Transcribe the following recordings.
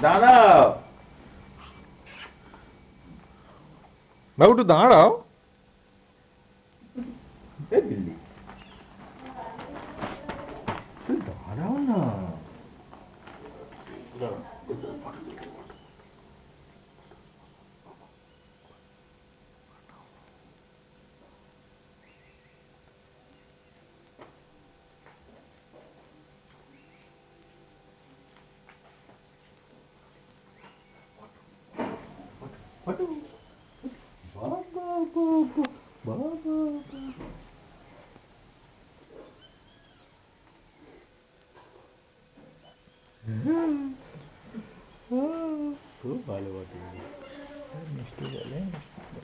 দাঁড়াও বাবু একটু দাঁড়াও। এই দিল্লি তুই দাঁড়াও না বাবা বাবা বাবা খুব ভালো বটে মিষ্টি বলে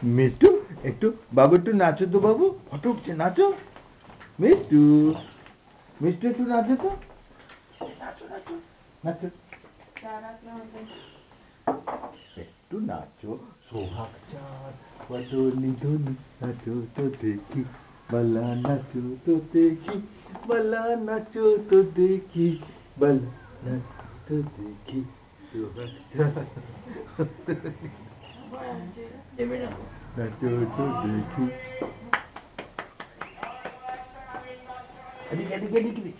মিষ্টু একটু বাবু একটু নাচো তো বাবু ফটো উঠছে নাচো মিষ্টু মিষ্টু একটু নাচো তো নাচো নাচো নাচো একটু নাচো সোহাগ চাঁদ বদলি ধনি নাচো তো দেখি বলা নাচো তো দেখি বলা নাচো তো দেখি বলা নাচো তো দেখি সোহাগ চাঁদ নাচো তো দেখি এদিকে এদিকে এদিকে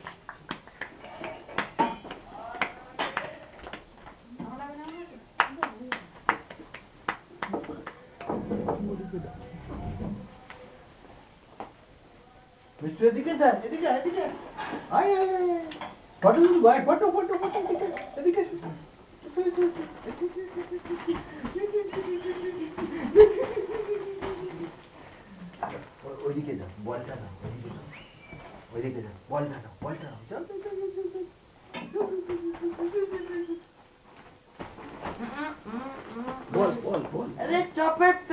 মিস্টার এদিকে যা এদিকে এদিকে আয় আয় আয় ফটো ভাই ফটো ফটো ফটো এদিকে এদিকে ওইদিকে যা বলটা না ওইদিকে যা বলটা না বলটা না চল চল চল চল চল বল বল বল अरे चौपट